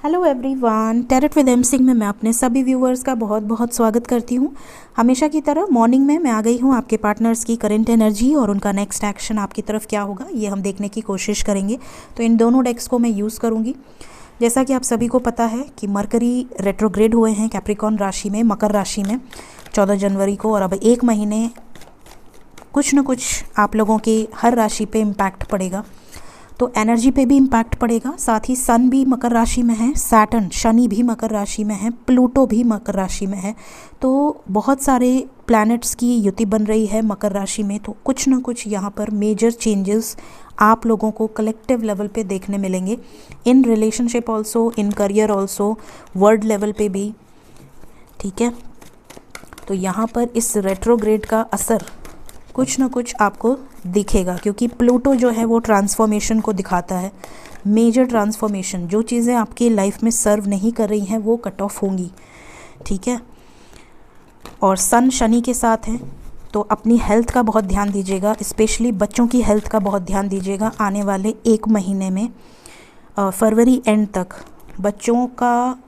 Hello everyone, tarot with M Singh में मैं अपने सभी व्यूअर्स का बहुत बहुत स्वागत करती हूँ। हमेशा की तरह मॉर्निंग में मैं आ गई हूँ आपके पार्टनर्स की करंट एनर्जी और उनका नेक्स्ट एक्शन आपकी तरफ क्या होगा ये हम देखने की कोशिश करेंगे। तो इन दोनों डेक्स को मैं यूज़ करूँगी। जैसा कि आप सभी को पता है कि मरकरी रेट्रोग्रेड हुए हैं कैप्रिकॉर्न राशि में, मकर राशि में 14 जनवरी को, और अब एक महीने कुछ न कुछ आप लोगों की हर राशि पे इम्पैक्ट पड़ेगा। तो एनर्जी पे भी इम्पैक्ट पड़ेगा, साथ ही सन भी मकर राशि में है, सैटर्न शनि भी मकर राशि में है, प्लूटो भी मकर राशि में है। तो बहुत सारे प्लैनेट्स की युति बन रही है मकर राशि में। तो कुछ ना कुछ यहाँ पर मेजर चेंजेस आप लोगों को कलेक्टिव लेवल पे देखने मिलेंगे, in relationship also, in career also, world level पे भी। ठीक है, तो यहाँ पर इस रेट्रोग्रेड का असर कुछ ना कुछ आपको दिखेगा, क्योंकि प्लूटो जो है वो ट्रांसफॉर्मेशन को दिखाता है, मेजर ट्रांसफॉर्मेशन। जो चीज़ें आपकी लाइफ में सर्व नहीं कर रही हैं वो कट ऑफ होंगी। ठीक है, और सन शनि के साथ है, तो अपनी हेल्थ का बहुत ध्यान दीजिएगा, स्पेशली बच्चों की हेल्थ का बहुत ध्यान दीजिएगा। आने वाले एक महीने में फरवरी एंड तक बच्चों का,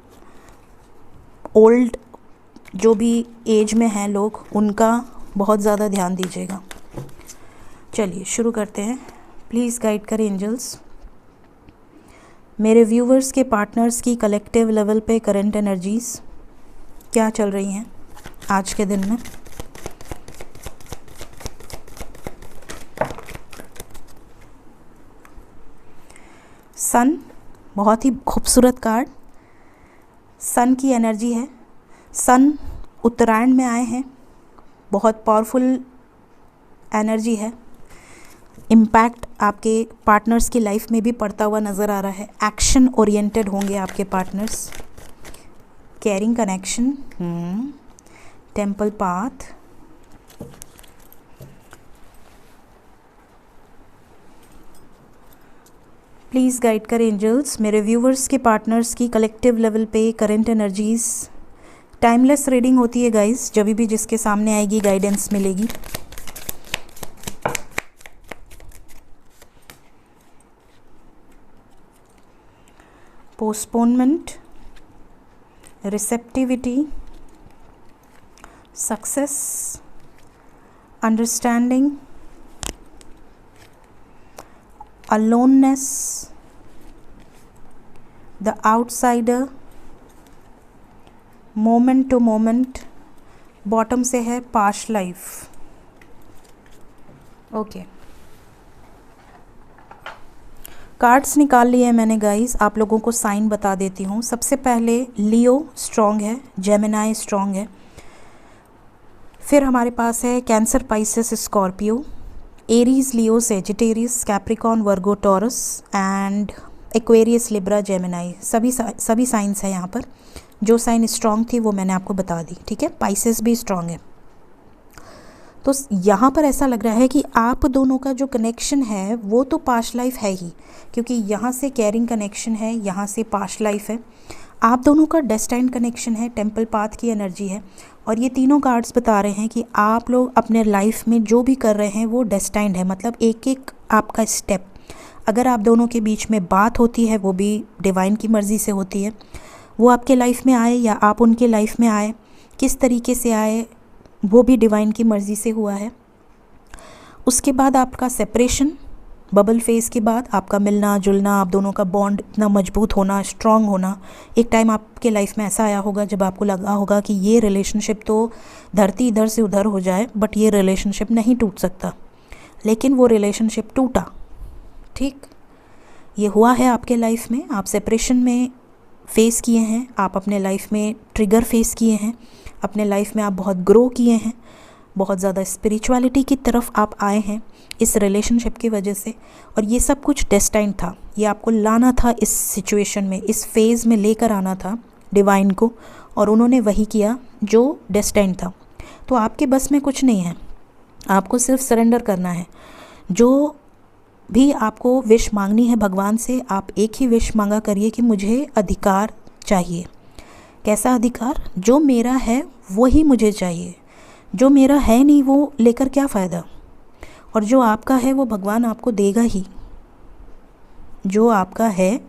ओल्ड जो भी एज में हैं लोग, उनका बहुत ज़्यादा ध्यान दीजिएगा। चलिए शुरू करते हैं। प्लीज़ गाइड करें एंजल्स मेरे व्यूवर्स के पार्टनर्स की कलेक्टिव लेवल पे करंट एनर्जीज़ क्या चल रही हैं आज के दिन में। सन, बहुत ही खूबसूरत कार्ड। सन की एनर्जी है। सन उत्तरायण में आए हैं, बहुत पावरफुल एनर्जी है। इम्पैक्ट आपके पार्टनर्स की लाइफ में भी पड़ता हुआ नज़र आ रहा है। एक्शन ओरिएंटेड होंगे आपके partners. Caring connection, temple path, please guide करें एंजल्स मेरे व्यूवर्स के पार्टनर्स की कलेक्टिव लेवल पे करंट एनर्जीज़। टाइमलेस रीडिंग होती है गाइस, जब भी जिसके सामने आएगी गाइडेंस मिलेगी। Postponement, receptivity, success, understanding, aloneness, the outsider, moment to moment. Bottom से है पास्ट लाइफ। ओके, कार्ड्स निकाल लिए हैं मैंने गाइस, आप लोगों को साइन बता देती हूँ। सबसे पहले लियो स्ट्रॉन्ग है, जेमिनाई स्ट्रॉन्ग है, फिर हमारे पास है cancer, Pisces, Scorpio, Aries, Leo, Sagittarius, Capricorn, Virgo, taurus and Aquarius, Libra, Gemini. सभी साइंस है यहाँ पर। जो साइन स्ट्रॉन्ग थी वो मैंने आपको बता दी। ठीक है, पाइसेस भी स्ट्रॉन्ग है। तो यहाँ पर ऐसा लग रहा है कि आप दोनों का जो कनेक्शन है वो तो पास्ट लाइफ है ही, क्योंकि यहाँ से कैरिंग कनेक्शन है, यहाँ से पास्ट लाइफ है। आप दोनों का डेस्टाइन्ड कनेक्शन है, टेम्पल पाथ की एनर्जी है। और ये तीनों कार्ड्स बता रहे हैं कि आप लोग अपने लाइफ में जो भी कर रहे हैं वो डेस्टाइन्ड है, मतलब एक एक आपका स्टेप। अगर आप दोनों के बीच में बात होती है वो भी डिवाइन की मर्ज़ी से होती है। वो आपके लाइफ में आए या आप उनके लाइफ में आए, किस तरीके से आए वो भी डिवाइन की मर्ज़ी से हुआ है। उसके बाद आपका सेपरेशन, बबल फेज़ के बाद आपका मिलना जुलना, आप दोनों का बॉन्ड इतना मजबूत होना, स्ट्रॉन्ग होना। एक टाइम आपके लाइफ में ऐसा आया होगा जब आपको लगा होगा कि ये रिलेशनशिप तो धरती इधर से उधर हो जाए बट ये रिलेशनशिप नहीं टूट सकता, लेकिन वो रिलेशनशिप टूटा। ठीक, ये हुआ है आपके लाइफ में। आप सेपरेशन में फेस किए हैं, आप अपने लाइफ में ट्रिगर फेस किए हैं, अपने लाइफ में आप बहुत ग्रो किए हैं, बहुत ज़्यादा स्पिरिचुअलिटी की तरफ आप आए हैं इस रिलेशनशिप की वजह से। और ये सब कुछ डेस्टाइन था, ये आपको लाना था इस सिचुएशन में, इस फेज़ में लेकर आना था डिवाइन को, और उन्होंने वही किया जो डेस्टाइन था। तो आपके बस में कुछ नहीं है, आपको सिर्फ सरेंडर करना है। जो भी आपको विश मांगनी है भगवान से, आप एक ही विश मांगा करिए कि मुझे अधिकार चाहिए। कैसा अधिकार? जो मेरा है वही मुझे चाहिए, जो मेरा है नहीं वो लेकर क्या फ़ायदा। और जो आपका है वो भगवान आपको देगा ही। जो आपका है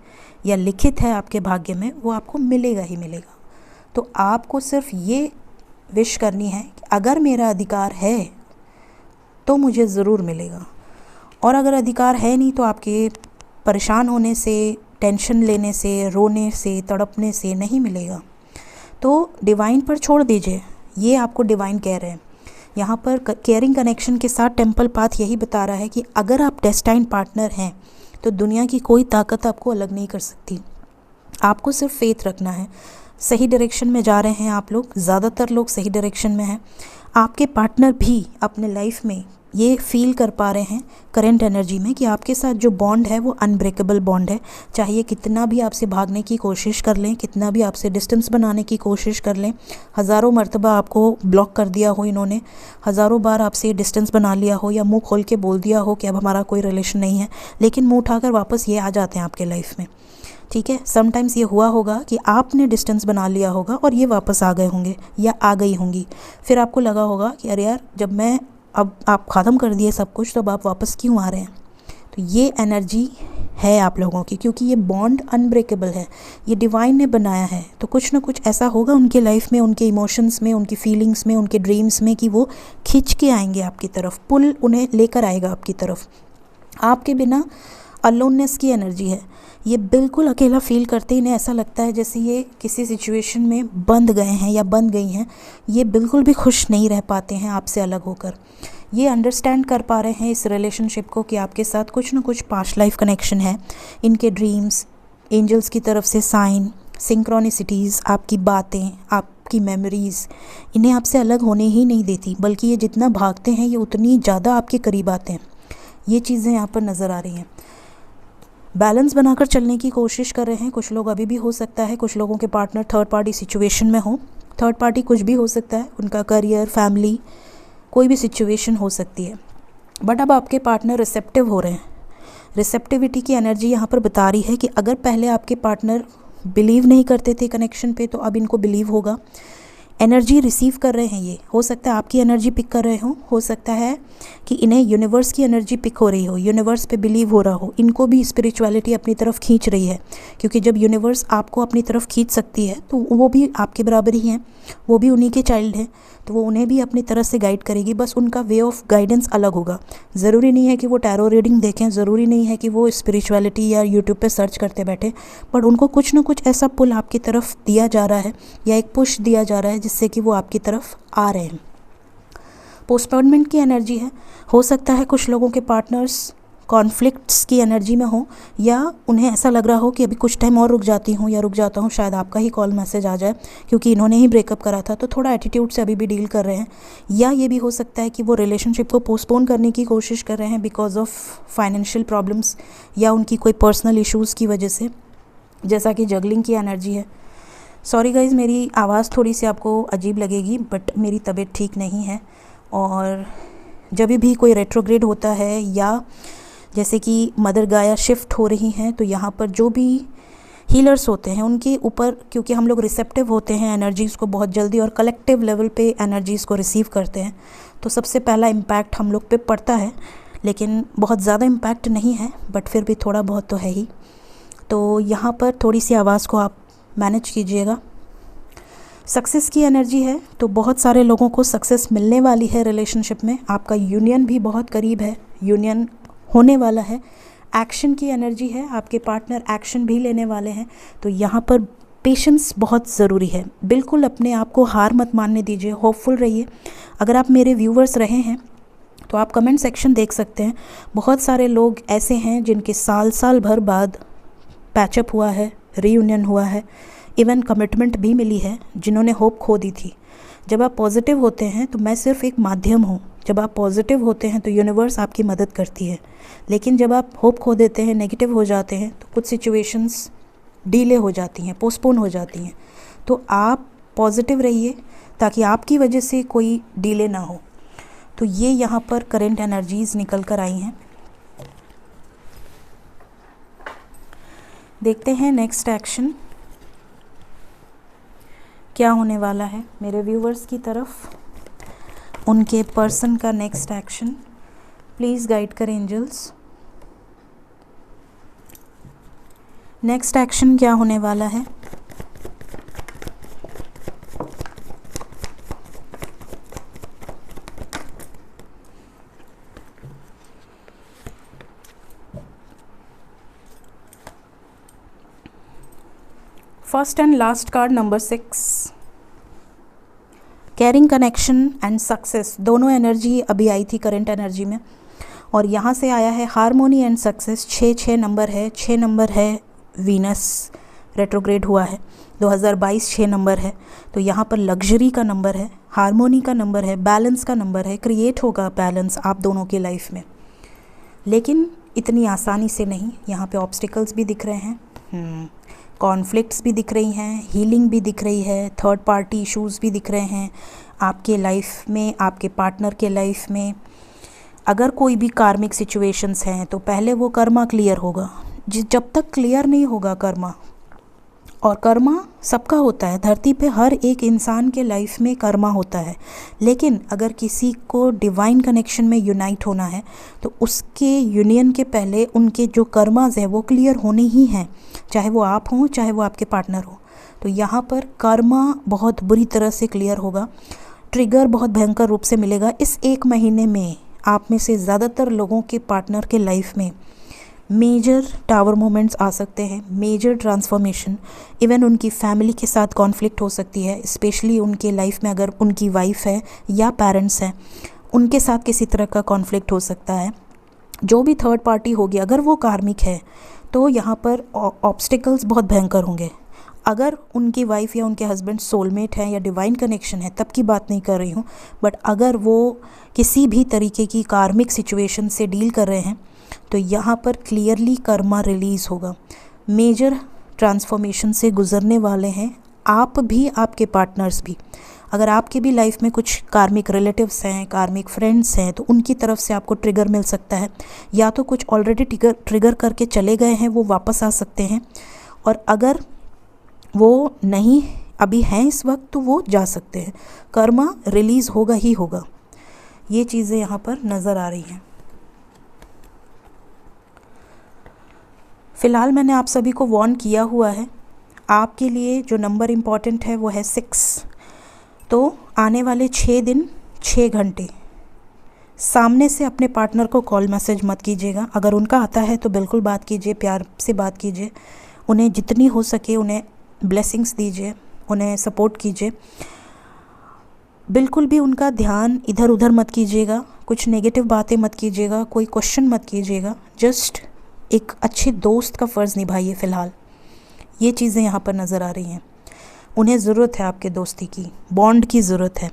या लिखित है आपके भाग्य में, वो आपको मिलेगा ही मिलेगा। तो आपको सिर्फ ये विश करनी है कि अगर मेरा अधिकार है तो मुझे ज़रूर मिलेगा, और अगर अधिकार है नहीं तो आपके परेशान होने से, टेंशन लेने से, रोने से, तड़पने से नहीं मिलेगा। तो डिवाइन पर छोड़ दीजिए, ये आपको डिवाइन कह रहे हैं। यहाँ पर केयरिंग कनेक्शन के साथ टेम्पल पाथ यही बता रहा है कि अगर आप डेस्टाइन्ड पार्टनर हैं तो दुनिया की कोई ताकत आपको अलग नहीं कर सकती। आपको सिर्फ फेथ रखना है। सही डायरेक्शन में जा रहे हैं आप लोग, ज़्यादातर लोग सही डायरेक्शन में हैं। आपके पार्टनर भी अपने लाइफ में ये फील कर पा रहे हैं करंट एनर्जी में कि आपके साथ जो बॉन्ड है वो अनब्रेकेबल बॉन्ड है। चाहे ये कितना भी आपसे भागने की कोशिश कर लें, कितना भी आपसे डिस्टेंस बनाने की कोशिश कर लें, हज़ारों मर्तबा आपको ब्लॉक कर दिया हो इन्होंने, हज़ारों बार आपसे डिस्टेंस बना लिया हो या मुंह खोल के बोल दिया हो कि अब हमारा कोई रिलेशन नहीं है, लेकिन मुंह उठाकर वापस ये आ जाते हैं आपके लाइफ में। ठीक है, समटाइम्स ये हुआ होगा कि आपने डिस्टेंस बना लिया होगा और ये वापस आ गए होंगे या आ गई होंगी। फिर आपको लगा होगा कि अरे यार, जब मैं अब आप ख़त्म कर दिए सब कुछ तो अब आप वापस क्यों आ रहे हैं। तो ये एनर्जी है आप लोगों की, क्योंकि ये बॉन्ड अनब्रेकेबल है, ये डिवाइन ने बनाया है। तो कुछ ना कुछ ऐसा होगा उनके लाइफ में, उनके इमोशंस में, उनकी फीलिंग्स में, उनके ड्रीम्स में कि वो खींच के आएंगे आपकी तरफ, पुल उन्हें लेकर आएगा आपकी तरफ। आपके बिना अलोननेस की एनर्जी है, ये बिल्कुल अकेला फील करते ही इन्हें ऐसा लगता है जैसे ये किसी सिचुएशन में बंध गए हैं या बंध गई हैं। ये बिल्कुल भी खुश नहीं रह पाते हैं आपसे अलग होकर। ये अंडरस्टैंड कर पा रहे हैं इस रिलेशनशिप को कि आपके साथ कुछ ना कुछ पास्ट लाइफ कनेक्शन है। इनके ड्रीम्स, एंजल्स की तरफ से साइन, सिंक्रोनिसिटीज़, आपकी बातें, आपकी मेमोरीज़ इन्हें आपसे अलग होने ही नहीं देती, बल्कि ये जितना भागते हैं ये उतनी ज़्यादा आपके करीब आते हैं। ये चीज़ें यहाँ पर नज़र आ रही हैं। बैलेंस बनाकर चलने की कोशिश कर रहे हैं कुछ लोग। अभी भी हो सकता है कुछ लोगों के पार्टनर थर्ड पार्टी सिचुएशन में हो। थर्ड पार्टी कुछ भी हो सकता है, उनका करियर, फैमिली, कोई भी सिचुएशन हो सकती है। बट अब आपके पार्टनर रिसेप्टिव हो रहे हैं। रिसेप्टिविटी की एनर्जी यहाँ पर बता रही है कि अगर पहले आपके पार्टनर बिलीव नहीं करते थे कनेक्शन पे, तो अब इनको बिलीव होगा। एनर्जी रिसीव कर रहे हैं, ये हो सकता है आपकी एनर्जी पिक कर रहे हो सकता है कि इन्हें यूनिवर्स की एनर्जी पिक हो रही हो, यूनिवर्स पे बिलीव हो रहा हो, इनको भी स्पिरिचुअलिटी अपनी तरफ खींच रही है। क्योंकि जब यूनिवर्स आपको अपनी तरफ खींच सकती है तो वो भी आपके बराबर ही हैं, वो भी उन्हीं के चाइल्ड हैं, तो वो उन्हें भी अपनी तरफ से गाइड करेगी। बस उनका वे ऑफ गाइडेंस अलग होगा। ज़रूरी नहीं है कि वो टैरो रीडिंग देखें, ज़रूरी नहीं है कि वो स्पिरिचुअलिटी या यूट्यूब पे सर्च करते बैठे, बट उनको कुछ ना कुछ ऐसा पुल आपकी तरफ दिया जा रहा है या एक पुश दिया जा रहा है जिससे कि वो आपकी तरफ आ रहे हैं। पोस्टपोनमेंट की एनर्जी है। हो सकता है कुछ लोगों के पार्टनर्स कॉन्फ्लिक्ट्स की एनर्जी में हो, या उन्हें ऐसा लग रहा हो कि अभी कुछ टाइम और रुक जाती हूँ या रुक जाता हूँ, शायद आपका ही कॉल मैसेज आ जाए, क्योंकि इन्होंने ही ब्रेकअप करा था तो थोड़ा एटीट्यूड से अभी भी डील कर रहे हैं। या ये भी हो सकता है कि वो रिलेशनशिप को पोस्टपोन करने की कोशिश कर रहे हैं बिकॉज ऑफ फाइनेंशियल प्रॉब्लम्स या उनकी कोई पर्सनल इशूज़ की वजह से, जैसा कि जगलिंग की एनर्जी है। सॉरी गाइज़, मेरी आवाज़ थोड़ी सी आपको अजीब लगेगी, बट मेरी तबीयत ठीक नहीं है। और जब भी कोई रेट्रोग्रेड होता है या जैसे कि मदर गाया शिफ्ट हो रही हैं, तो यहाँ पर जो भी हीलर्स होते हैं उनके ऊपर, क्योंकि हम लोग रिसेप्टिव होते हैं एनर्जीज़ को बहुत जल्दी और कलेक्टिव लेवल पे एनर्जीज़ को रिसीव करते हैं, तो सबसे पहला इम्पैक्ट हम लोग पे पड़ता है। लेकिन बहुत ज़्यादा इम्पैक्ट नहीं है, बट फिर भी थोड़ा बहुत तो है ही। तो यहाँ पर थोड़ी सी आवाज़ को आप मैनेज कीजिएगा। सक्सेस की एनर्जी है, तो बहुत सारे लोगों को सक्सेस मिलने वाली है रिलेशनशिप में। आपका यूनियन भी बहुत करीब है, यूनियन होने वाला है। एक्शन की एनर्जी है, आपके पार्टनर एक्शन भी लेने वाले हैं। तो यहाँ पर पेशेंस बहुत ज़रूरी है। बिल्कुल अपने आप को हार मत मानने दीजिए, होपफुल रहिए। अगर आप मेरे व्यूवर्स रहे हैं तो आप कमेंट सेक्शन देख सकते हैं, बहुत सारे लोग ऐसे हैं जिनके साल भर बाद पैचअप हुआ है, रीयूनियन हुआ है, इवन कमिटमेंट भी मिली है, जिन्होंने होप खो दी थी। जब आप पॉजिटिव होते हैं तो मैं सिर्फ एक माध्यम हूँ। जब आप पॉजिटिव होते हैं तो यूनिवर्स आपकी मदद करती है, लेकिन जब आप होप खो देते हैं, नेगेटिव हो जाते हैं, तो कुछ सिचुएशंस डिले हो जाती हैं, पोस्टपोन हो जाती हैं। तो आप पॉजिटिव रहिए ताकि आपकी वजह से कोई डिले ना हो। तो ये यहाँ पर करंट एनर्जीज़ निकल कर आई हैं। देखते हैं नेक्स्ट एक्शन क्या होने वाला है मेरे व्यूवर्स की तरफ, उनके पर्सन का नेक्स्ट एक्शन। प्लीज़ गाइड करें एंजल्स। नेक्स्ट एक्शन क्या होने वाला है? First and last card number 6, carrying connection and success, दोनों एनर्जी अभी आई थी करंट एनर्जी में, और यहाँ से आया है हारमोनी एंड सक्सेस। 6 नंबर है, 6 नंबर है, वीनस रेट्रोग्रेड हुआ है 2022, 6 नंबर है, तो यहाँ पर लग्जरी का नंबर है, हारमोनी का नंबर है, बैलेंस का नंबर है, क्रिएट होगा बैलेंस आप दोनों के लाइफ में, लेकिन इतनी आसानी से नहीं। यहाँ पे ऑब्स्टिकल्स भी दिख रहे हैं, कॉन्फ्लिक्ट्स भी दिख रही हैं, हीलिंग भी दिख रही है, थर्ड पार्टी इश्यूज़ भी दिख रहे हैं आपके लाइफ में, आपके पार्टनर के लाइफ में। अगर कोई भी कार्मिक सिचुएशंस हैं तो पहले वो कर्मा क्लियर होगा। जब तक क्लियर नहीं होगा कर्मा, और कर्मा सबका होता है, धरती पे हर एक इंसान के लाइफ में कर्मा होता है, लेकिन अगर किसी को डिवाइन कनेक्शन में यूनाइट होना है तो उसके यूनियन के पहले उनके जो कर्माज हैं वो क्लियर होने ही हैं, चाहे वो आप हों चाहे वो आपके पार्टनर हो। तो यहाँ पर कर्मा बहुत बुरी तरह से क्लियर होगा, ट्रिगर बहुत भयंकर रूप से मिलेगा। इस 1 महीने में आप में से ज़्यादातर लोगों के पार्टनर के लाइफ में मेजर टावर मोमेंट्स आ सकते हैं, मेजर ट्रांसफॉर्मेशन, इवन उनकी फैमिली के साथ कॉन्फ्लिक्ट हो सकती है, स्पेशली उनके लाइफ में अगर उनकी वाइफ है या पेरेंट्स हैं, उनके साथ किसी तरह का कॉन्फ्लिक्ट हो सकता है। जो भी थर्ड पार्टी होगी अगर वो कार्मिक है तो यहाँ पर ऑब्स्टिकल्स बहुत भयंकर होंगे। अगर उनकी वाइफ या उनके हस्बैंड सोलमेट हैं या डिवाइन कनेक्शन है तब की बात नहीं कर रही हूँ, बट अगर वो किसी भी तरीके की कार्मिक सिचुएशन से डील कर रहे हैं तो यहाँ पर क्लियरली कर्मा रिलीज़ होगा, मेजर ट्रांसफॉर्मेशन से गुजरने वाले हैं आप भी, आपके पार्टनर्स भी। अगर आपके भी लाइफ में कुछ कार्मिक रिलेटिव्स हैं, कार्मिक फ्रेंड्स हैं, तो उनकी तरफ से आपको ट्रिगर मिल सकता है, या तो कुछ ऑलरेडी ट्रिगर करके चले गए हैं वो वापस आ सकते हैं, और अगर वो नहीं अभी हैं इस वक्त तो वो जा सकते हैं। कर्मा रिलीज़ होगा ही होगा, ये चीज़ें यहाँ पर नज़र आ रही हैं। फ़िलहाल मैंने आप सभी को वार्न किया हुआ है, आपके लिए जो नंबर इम्पॉर्टेंट है वो है 6। तो आने वाले 6 दिन 6 घंटे सामने से अपने पार्टनर को कॉल मैसेज मत कीजिएगा। अगर उनका आता है तो बिल्कुल बात कीजिए, प्यार से बात कीजिए, उन्हें जितनी हो सके उन्हें ब्लेसिंग्स दीजिए, उन्हें सपोर्ट कीजिए। बिल्कुल भी उनका ध्यान इधर उधर मत कीजिएगा, कुछ नेगेटिव बातें मत कीजिएगा, कोई क्वेश्चन मत कीजिएगा, जस्ट एक अच्छे दोस्त का फ़र्ज़ निभाइए। फ़िलहाल ये चीज़ें यहाँ पर नज़र आ रही हैं। उन्हें ज़रूरत है आपके दोस्ती की, बॉन्ड की ज़रूरत है,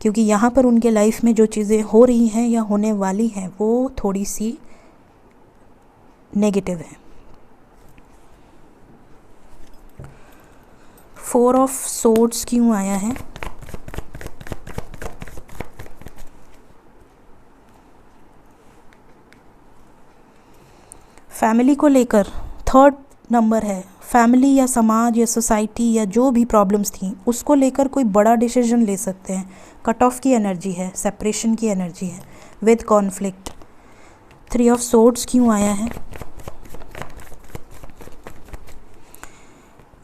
क्योंकि यहाँ पर उनके लाइफ में जो चीज़ें हो रही हैं या होने वाली हैं वो थोड़ी सी नेगेटिव है। 4 ऑफ सोर्ड्स क्यों आया है? फैमिली को लेकर 3rd नंबर है। फैमिली या समाज या सोसाइटी या जो भी प्रॉब्लम्स थी उसको लेकर कोई बड़ा डिसीजन ले सकते हैं। कट ऑफ की एनर्जी है, सेपरेशन की एनर्जी है विद कॉन्फ्लिक्ट। 3 ऑफ सोर्ड्स क्यों आया है?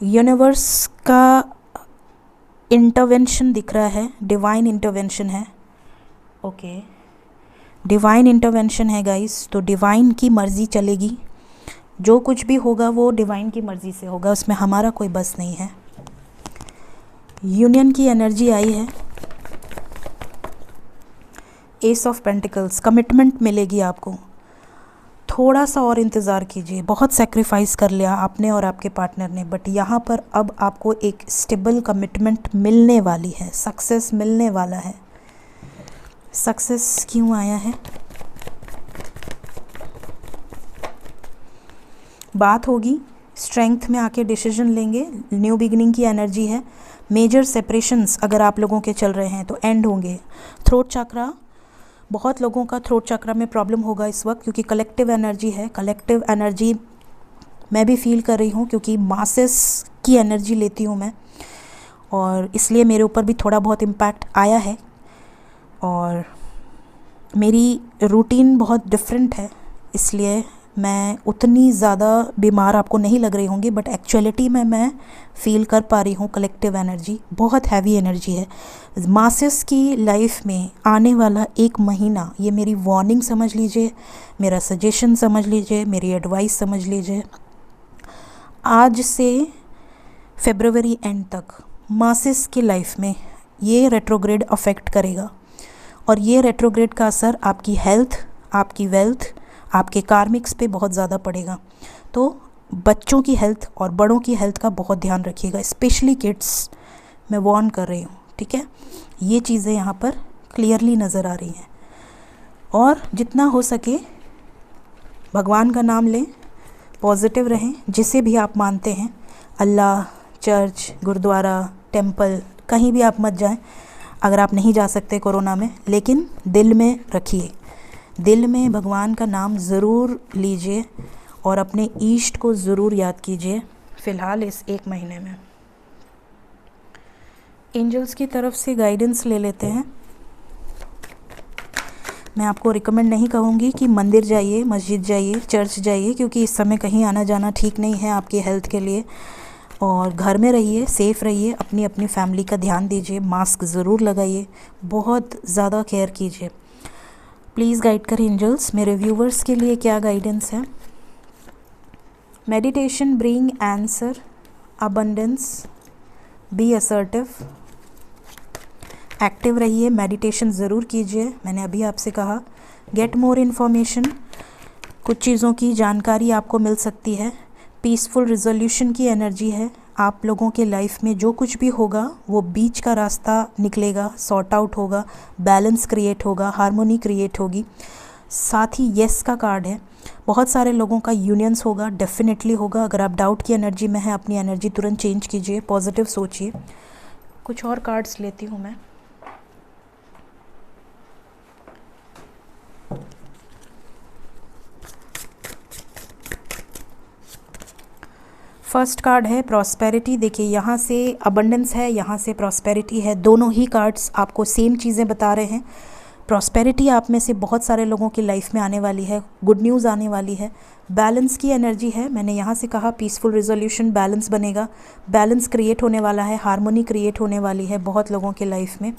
यूनिवर्स का इंटरवेंशन दिख रहा है, डिवाइन इंटरवेंशन है। ओके, डिवाइन इंटरवेंशन है गाइस, तो डिवाइन की मर्ज़ी चलेगी, जो कुछ भी होगा वो डिवाइन की मर्ज़ी से होगा, उसमें हमारा कोई बस नहीं है। यूनियन की एनर्जी आई है, एस ऑफ पेंटिकल्स, कमिटमेंट मिलेगी आपको, थोड़ा सा और इंतज़ार कीजिए। बहुत सेक्रीफाइस कर लिया आपने और आपके पार्टनर ने, बट यहाँ पर अब आपको एक स्टेबल कमिटमेंट मिलने वाली है, सक्सेस मिलने वाला है। सक्सेस क्यों आया है? बात होगी, स्ट्रेंथ में आके डिसीजन लेंगे, न्यू बिगिनिंग की एनर्जी है। मेजर सेपरेशंस अगर आप लोगों के चल रहे हैं तो एंड होंगे। थ्रोट चक्रा, बहुत लोगों का थ्रोट चक्रा में प्रॉब्लम होगा इस वक्त, क्योंकि कलेक्टिव एनर्जी है। कलेक्टिव एनर्जी मैं भी फील कर रही हूँ, क्योंकि मासेस की एनर्जी लेती हूँ मैं, और इसलिए मेरे ऊपर भी थोड़ा बहुत इम्पैक्ट आया है। और मेरी रूटीन बहुत डिफरेंट है, इसलिए मैं उतनी ज़्यादा बीमार आपको नहीं लग रही होंगी, बट एक्चुअलिटी में मैं फील कर पा रही हूँ कलेक्टिव एनर्जी, बहुत हैवी एनर्जी है। मासेस की लाइफ में आने वाला 1 महीना, ये मेरी वार्निंग समझ लीजिए, मेरा सजेशन समझ लीजिए, मेरी एडवाइस समझ लीजिए। आज से फरवरी एंड तक मासेस की लाइफ में ये रेट्रोग्रेड अफेक्ट करेगा, और ये रेट्रोग्रेड का असर आपकी हेल्थ, आपकी वेल्थ, आपके कार्मिक्स पे बहुत ज़्यादा पड़ेगा। तो बच्चों की हेल्थ और बड़ों की हेल्थ का बहुत ध्यान रखिएगा, स्पेशली किड्स, मैं वार्न कर रही हूँ, ठीक है। ये चीज़ें यहाँ पर क्लियरली नज़र आ रही हैं। और जितना हो सके भगवान का नाम लें, पॉजिटिव रहें, जिसे भी आप मानते हैं, अल्लाह, चर्च, गुरुद्वारा, टेम्पल, कहीं भी आप मत जाएं अगर आप नहीं जा सकते कोरोना में, लेकिन दिल में रखिए, दिल में भगवान का नाम ज़रूर लीजिए और अपने ईष्ट को ज़रूर याद कीजिए फ़िलहाल इस 1 महीने में। एंजल्स की तरफ से गाइडेंस ले लेते हैं। मैं आपको रिकमेंड नहीं कहूँगी कि मंदिर जाइए, मस्जिद जाइए, चर्च जाइए, क्योंकि इस समय कहीं आना जाना ठीक नहीं है आपकी हेल्थ के लिए। और घर में रहिए, सेफ़ रहिए, अपनी अपनी फैमिली का ध्यान दीजिए, मास्क ज़रूर लगाइए, बहुत ज़्यादा केयर कीजिए। प्लीज़ गाइड करें एंजल्स, मेरे व्यूवर्स के लिए क्या गाइडेंस है। Meditation bring answer, abundance, be assertive, active रहिए, मेडिटेशन ज़रूर कीजिए, मैंने अभी आपसे कहा। गेट मोर इन्फॉर्मेशन, कुछ चीज़ों की जानकारी आपको मिल सकती है। पीसफुल रिजोल्यूशन की एनर्जी है, आप लोगों के लाइफ में जो कुछ भी होगा वो बीच का रास्ता निकलेगा, सॉर्ट आउट होगा, बैलेंस क्रिएट होगा, हार्मोनी क्रिएट होगी। साथ ही येस का कार्ड है, बहुत सारे लोगों का यूनियंस होगा, डेफिनेटली होगा। अगर आप डाउट की एनर्जी में हैं, अपनी एनर्जी तुरंत चेंज कीजिए, पॉजिटिव सोचिए। कुछ और कार्ड्स लेती हूँ मैं। फर्स्ट कार्ड है प्रॉस्पेरिटी। देखिए, यहाँ से अबंडेंस है, यहाँ से प्रॉस्पेरिटी है, दोनों ही कार्ड्स आपको सेम चीज़ें बता रहे हैं। प्रॉस्पेरिटी आप में से बहुत सारे लोगों की लाइफ में आने वाली है, गुड न्यूज़ आने वाली है। बैलेंस की एनर्जी है, मैंने यहाँ से कहा पीसफुल रिजोल्यूशन, बैलेंस बनेगा, बैलेंस क्रिएट होने वाला है, हार्मोनी क्रिएट होने वाली है बहुत लोगों के लाइफ में।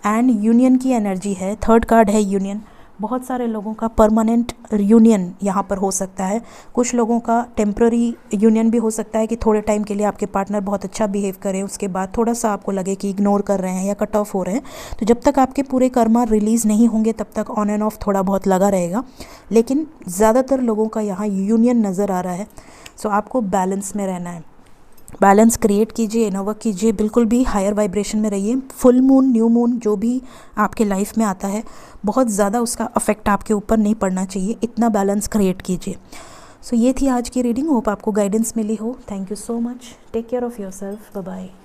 एंड यूनियन की एनर्जी है, थर्ड कार्ड है यूनियन। बहुत सारे लोगों का परमानेंट यूनियन यहाँ पर हो सकता है, कुछ लोगों का टेम्प्ररी यूनियन भी हो सकता है कि थोड़े टाइम के लिए आपके पार्टनर बहुत अच्छा बिहेव करें, उसके बाद थोड़ा सा आपको लगे कि इग्नोर कर रहे हैं या कट ऑफ हो रहे हैं। तो जब तक आपके पूरे कर्मा रिलीज़ नहीं होंगे तब तक ऑन एंड ऑफ थोड़ा बहुत लगा रहेगा, लेकिन ज़्यादातर लोगों का यहाँ यूनियन नज़र आ रहा है। सो आपको बैलेंस में रहना है, बैलेंस क्रिएट कीजिए, इनोवर्क कीजिए, बिल्कुल भी हायर वाइब्रेशन में रहिए। फुल मून, न्यू मून, जो भी आपके लाइफ में आता है, बहुत ज़्यादा उसका अफेक्ट आपके ऊपर नहीं पड़ना चाहिए, इतना बैलेंस क्रिएट कीजिए। सो ये थी आज की रीडिंग, होप आपको गाइडेंस मिली हो। Thank you so much, take care of yourself, bye bye.